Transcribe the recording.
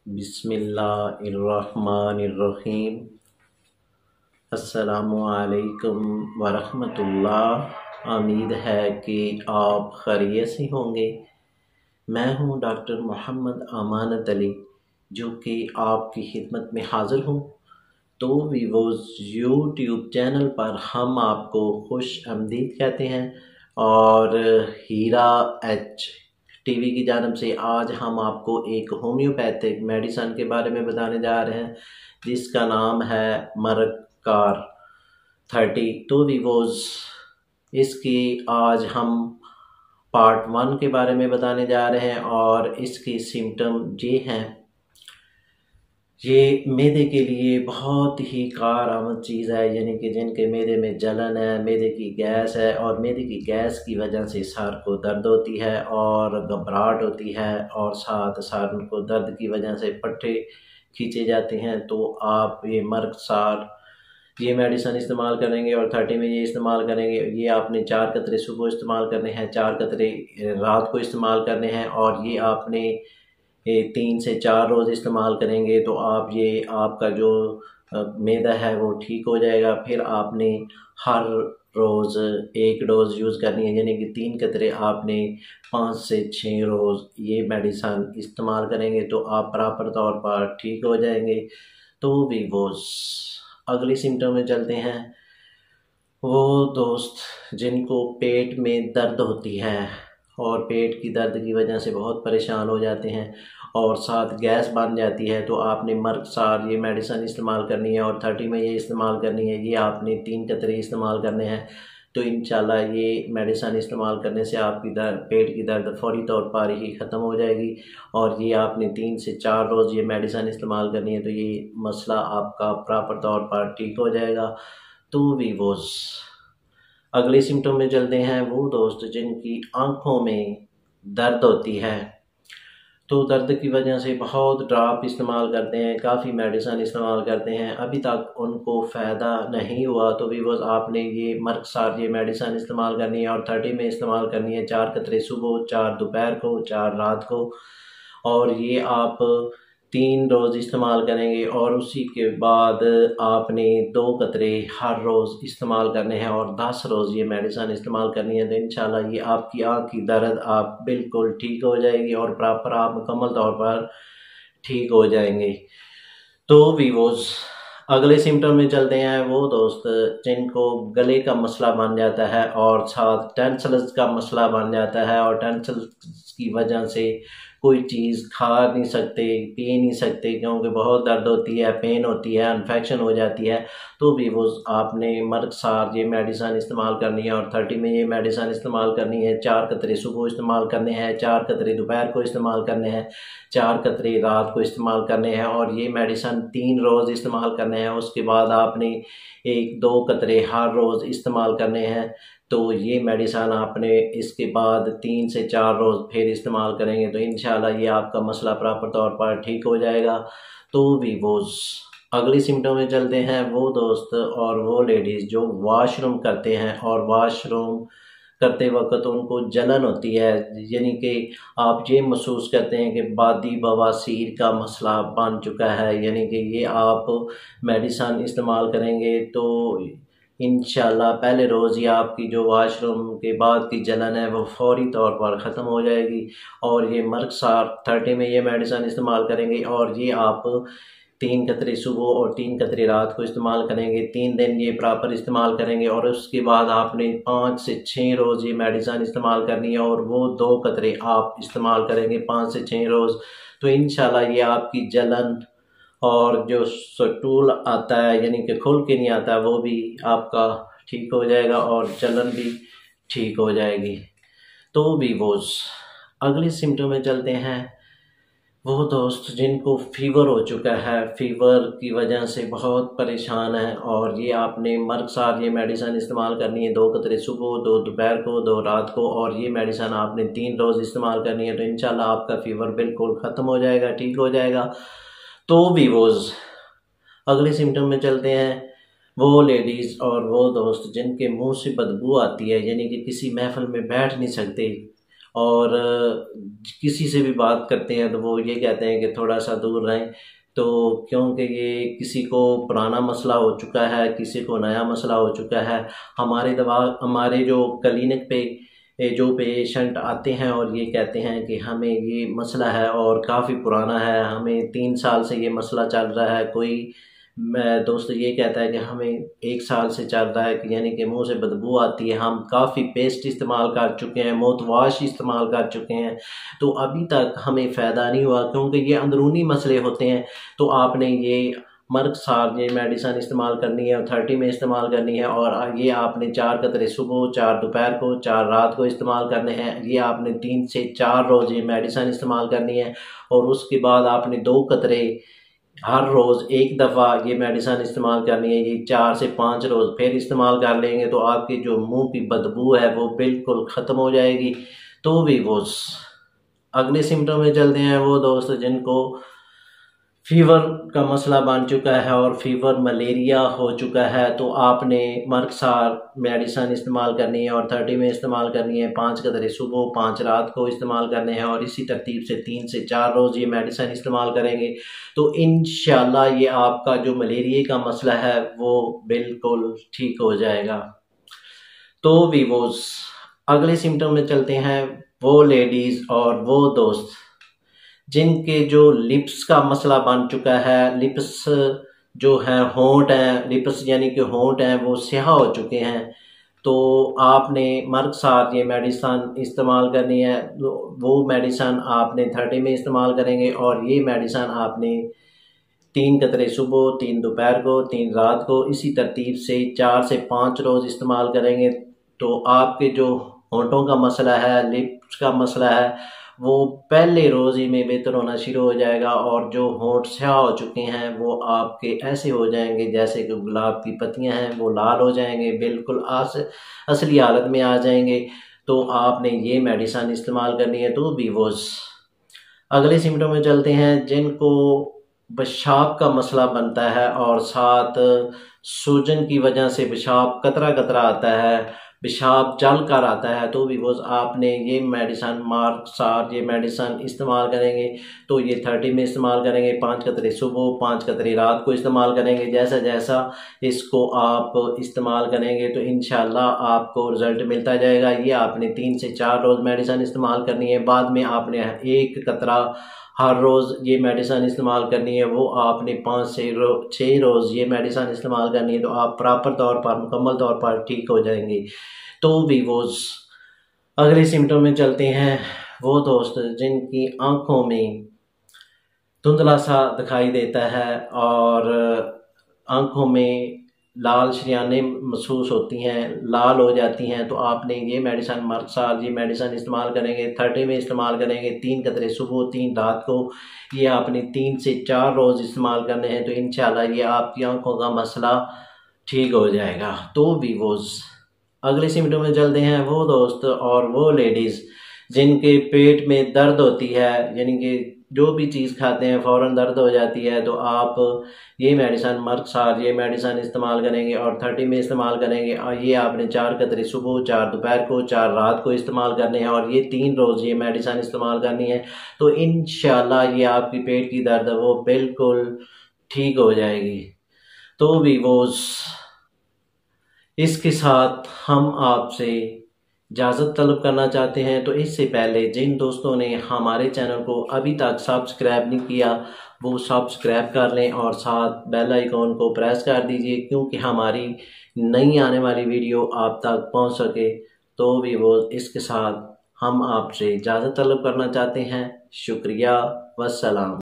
बिस्मिल्लाहिर्रहमानिर्रहीम। अस्सलामुअलैकुम वरहमतुल्लाह। उम्मीद है कि आप खैरियत से होंगे। मैं हूं डॉक्टर मोहम्मद अमानत अली, जो कि आपकी खिदमत में हाज़िर हूं। तो वीवोज़ यूट्यूब चैनल पर हम आपको खुश आमदीद कहते हैं और हीरा एच टीवी की जानब से आज हम आपको एक होम्योपैथिक मेडिसन के बारे में बताने जा रहे हैं, जिसका नाम है मरकार 30। तो वीवोज़ इसकी आज हम पार्ट 1 के बारे में बताने जा रहे हैं और इसकी सिम्टम ये हैं। ये मैदे के लिए बहुत ही कारआमद चीज़ है, यानी कि जिनके मैदे में जलन है, मैदे की गैस है और मैदे की गैस की वजह से सर को दर्द होती है और घबराहट होती है और साथ सर को दर्द की वजह से पट्टे खींचे जाते हैं। तो आप ये मरकार ये मेडिसन इस्तेमाल करेंगे और 30 में ये इस्तेमाल करेंगे। ये आपने 4 कतरे सुबह इस्तेमाल करने हैं, 4 कतरे रात को इस्तेमाल करने हैं और ये आपने 3 से 4 रोज़ इस्तेमाल करेंगे तो आपका जो मैदा है वो ठीक हो जाएगा। फिर आपने हर रोज़ 1 डोज़ यूज़ करनी है, यानी कि 3 कतरे आपने 5 से 6 रोज़ ये मेडिसन इस्तेमाल करेंगे तो आप प्रॉपर तौर पर ठीक हो जाएंगे। तो वीवोज़ अगली सिम्टम में चलते हैं। वो दोस्त जिनको पेट में दर्द होती है और पेट की दर्द की वजह से बहुत परेशान हो जाते हैं और साथ गैस बन जाती है, तो आपने मरकार ये मेडिसन इस्तेमाल करनी है और 30 में ये इस्तेमाल करनी है। ये आपने 3 कतरे इस्तेमाल करने हैं तो इंशाल्लाह ये मेडिसन इस्तेमाल करने से आपकी पेट की दर्द फौरी तौर पर ही ख़त्म हो जाएगी और ये आपने 3 से 4 रोज़ ये मेडिसन इस्तेमाल करनी है तो ये मसला आपका प्रॉपर तौर पर ठीक हो जाएगा। तो वीवोज़ अगले सिम्टम में चलते हैं। वो दोस्त जिनकी आँखों में दर्द होती है, तो दर्द की वजह से बहुत ड्रॉप इस्तेमाल करते हैं, काफ़ी मेडिसन इस्तेमाल करते हैं, अभी तक उनको फ़ायदा नहीं हुआ, तो वीवोज़ आपने ये मरकार ये मेडिसन इस्तेमाल करनी है और 30 में इस्तेमाल करनी है। 4 कतरे सुबह, 4 दोपहर को, 4 रात को और ये आप 3 रोज़ इस्तेमाल करेंगे और उसी के बाद आपने 2 कतरे हर रोज़ इस्तेमाल करने हैं और 10 रोज़ ये मेडिसन इस्तेमाल करनी है तो इंशाल्लाह ये आपकी आँख की दर्द आप बिल्कुल ठीक हो जाएगी और प्रॉपर आप मुकम्मल तौर पर ठीक हो जाएंगे। तो वीवोज़ अगले सिम्टम में चलते हैं। वो दोस्त जिनको गले का मसला बन जाता है और साथ टेंसल्स का मसला बन जाता है और टेंसल्स की वजह से कोई चीज़ खा नहीं सकते, पी नहीं सकते क्योंकि बहुत दर्द होती है, पेन होती है, इन्फेक्शन हो जाती है, तो भी वो आपने मरकार ये मेडिसन इस्तेमाल करनी है और 30 में ये मेडिसन इस्तेमाल करनी है। 4 कतरे सुबह इस्तेमाल करने हैं, 4 कतरे दोपहर को इस्तेमाल करने हैं, 4 कतरे रात को इस्तेमाल करने हैं और ये मेडिसन 3 रोज़ इस्तेमाल करने हैं। उसके बाद आपने 1-2 कतरे हर रोज़ इस्तेमाल करने हैं। तो ये मेडिसन आपने इसके बाद 3 से 4 रोज़ फिर इस्तेमाल करेंगे तो इंशाल्लाह ये आपका मसला प्रॉपर तौर पर ठीक हो जाएगा। तो वीवोज़ अगली सिम्टम में चलते हैं। वो दोस्त और वो लेडीज़ जो वॉशरूम करते हैं और वॉशरूम करते वक्त उनको जलन होती है, यानी कि आप ये महसूस करते हैं कि बादी बवासीर का मसला बन चुका है, यानी कि ये आप मेडिसन इस्तेमाल करेंगे तो इंशाल्लाह पहले रोज़ ही आपकी जो वॉशरूम के बाद की जलन है वो फौरी तौर पर ख़त्म हो जाएगी और ये मरकार 30 में ये मेडिसन इस्तेमाल करेंगे और ये आप 3 कतरे सुबह और 3 कतरे रात को इस्तेमाल करेंगे। 3 दिन ये प्रॉपर इस्तेमाल करेंगे और उसके बाद आपने 5 से 6 रोज़ ये मेडिसन इस्तेमाल करनी है और वो 2 कतरे आप इस्तेमाल करेंगे 5 से 6 रोज़ तो इंशाल्लाह ये आपकी जलन और जो स्टूल आता है, यानी कि खुल के नहीं आता, वो भी आपका ठीक हो जाएगा और जलन भी ठीक हो जाएगी। तो वीवोज़ अगले सिम्टम में चलते हैं। वो दोस्त जिनको फ़ीवर हो चुका है, फ़ीवर की वजह से बहुत परेशान है और ये आपने मरकार ये मेडिसन इस्तेमाल करनी है। 2 कतरे सुबह, 2 दोपहर को, 2 रात को और ये मेडिसन आपने 3 रोज़ इस्तेमाल करनी है तो इंशाल्लाह आपका फ़ीवर बिल्कुल ख़त्म हो जाएगा, ठीक हो जाएगा। तो वीवोज़ अगले सिम्टम में चलते हैं। वो लेडीज़ और वो दोस्त जिनके मुंह से बदबू आती है, यानी कि किसी महफिल में बैठ नहीं सकते और किसी से भी बात करते हैं तो वो ये कहते हैं कि थोड़ा सा दूर रहें। तो क्योंकि ये किसी को पुराना मसला हो चुका है, किसी को नया मसला हो चुका है। हमारे जो क्लिनिक पे जो पेशेंट आते हैं और ये कहते हैं कि हमें ये मसला है और काफ़ी पुराना है, हमें 3 साल से ये मसला चल रहा है। कोई दोस्त ये कहता है कि हमें 1 साल से चल रहा है, कि यानी कि मुंह से बदबू आती है। हम काफ़ी पेस्ट इस्तेमाल कर चुके हैं, माउथ वाश इस्तेमाल कर चुके हैं, तो अभी तक हमें फ़ायदा नहीं हुआ, क्योंकि ये अंदरूनी मसले होते हैं। तो आपने ये मर्कसार ये मेडिसिन इस्तेमाल करनी है, 30 में इस्तेमाल करनी है, और ये आपने 4 कतरे सुबह, 4 दोपहर को, 4 रात को इस्तेमाल करने हैं। ये आपने 3 से 4 रोज़ ये मेडिसिन इस्तेमाल करनी है, और उसके बाद आपने 2 कतरे हर रोज़ 1 दफ़ा ये मेडिसिन इस्तेमाल करनी है। ये 4 से 5 रोज़ फिर इस्तेमाल कर लेंगे तो आपकी जो मुंह की बदबू है वो बिल्कुल ख़त्म हो जाएगी। तो भी वो अगले सिम्टम में चलते हैं। वो दोस्त जिनको फीवर का मसला बन चुका है और फीवर मलेरिया हो चुका है, तो आपने मर्कसार मेडिसिन इस्तेमाल करनी है और 30 में इस्तेमाल करनी है। 5 कतरे सुबह, 5 रात को इस्तेमाल करने हैं, और इसी तरतीब से 3 से 4 रोज़ ये मेडिसिन इस्तेमाल करेंगे तो इंशाल्लाह ये आपका जो मलेरिया का मसला है वो बिल्कुल ठीक हो जाएगा। तो वीवोस अगले सिम्टम में चलते हैं। वो लेडीज़ और वो दोस्त जिनके जो लिप्स का मसला बन चुका है, लिप्स जो हैं, होंठ हैं, लिप्स यानी कि होंठ हैं वो स्याह हो चुके हैं, तो आपने मर्कसार ये मेडिसिन इस्तेमाल करनी है। वो मेडिसिन आपने 30 में इस्तेमाल करेंगे, और ये मेडिसिन आपने 3 कतरे सुबह, 3 दोपहर को, 3 रात को, इसी तरतीब से 4 से 5 रोज़ इस्तेमाल करेंगे तो आपके जो होंठों का मसला है, लिप्स का मसला है, वो पहले रोज़ ही में बेहतर होना शुरू हो जाएगा, और जो होंठ स्याह हो चुके हैं वो आपके ऐसे हो जाएंगे जैसे कि गुलाब की पत्तियां हैं, वो लाल हो जाएंगे, बिल्कुल असली हालत में आ जाएंगे। तो आपने ये मेडिसिन इस्तेमाल करनी है। तो वीवोस अगले सिम्टम में चलते हैं। जिनको पेशाब का मसला बनता है और साथ सूजन की वजह से पेशाब कतरा कतरा आता है, पेशाब जल कर आता है, तो भी वो आपने ये मेडिसिन मर्कसार ये मेडिसिन इस्तेमाल करेंगे तो ये 30 में इस्तेमाल करेंगे। 5 कतरे सुबह, 5 कतरे रात को इस्तेमाल करेंगे। जैसा जैसा इसको आप इस्तेमाल करेंगे तो इंशाल्लाह आपको रिज़ल्ट मिलता जाएगा। ये आपने 3 से 4 रोज़ मेडिसिन इस्तेमाल करनी है। बाद में आपने 1 कतरा हर रोज़ ये मेडिसिन इस्तेमाल करनी है। वो आपने 5 से 6 रोज़ ये मेडिसिन इस्तेमाल करनी है, तो आप प्रॉपर तौर पर, मुकम्मल तौर पर ठीक हो जाएंगे। तो वीवोस अगले सिम्टम में चलते हैं। वो दोस्त जिनकी आँखों में धुंधला सा दिखाई देता है और आँखों में लाल शरियानें महसूस होती हैं, लाल हो जाती हैं, तो आपने ये मेडिसिन मर्कसार ये मेडिसिन इस्तेमाल करेंगे। 30 में इस्तेमाल करेंगे। 3 कतरे सुबह, 3 रात को। ये आपने 3 से 4 रोज़ इस्तेमाल करने हैं, तो इंशाल्लाह ये आपकी आँखों का मसला ठीक हो जाएगा। तो वीवोस अगले सिम्टम में चलते हैं। वो दोस्त और वो लेडीज़ जिनके पेट में दर्द होती है, यानी कि जो भी चीज़ खाते हैं फ़ौरन दर्द हो जाती है, तो आप ये मेडिसिन मर्कसार ये मेडिसिन इस्तेमाल करेंगे और 30 में इस्तेमाल करेंगे। और ये आपने 4 कतरे सुबह, 4 दोपहर को, 4 रात को इस्तेमाल करने हैं, और ये 3 रोज़ ये मेडिसिन इस्तेमाल करनी है, तो इंशाल्लाह ये आपकी पेट की दर्द वो बिल्कुल ठीक हो जाएगी। तो वीवोस इसके साथ हम आपसे इजाज़त तलब करना चाहते हैं। तो इससे पहले जिन दोस्तों ने हमारे चैनल को अभी तक सब्सक्राइब नहीं किया वो सब्सक्राइब कर लें और साथ बेल आइकॉन को प्रेस कर दीजिए, क्योंकि हमारी नई आने वाली वीडियो आप तक पहुंच सके। तो भी वो इसके साथ हम आपसे इजाज़त तलब करना चाहते हैं। शुक्रिया, वस्सलाम।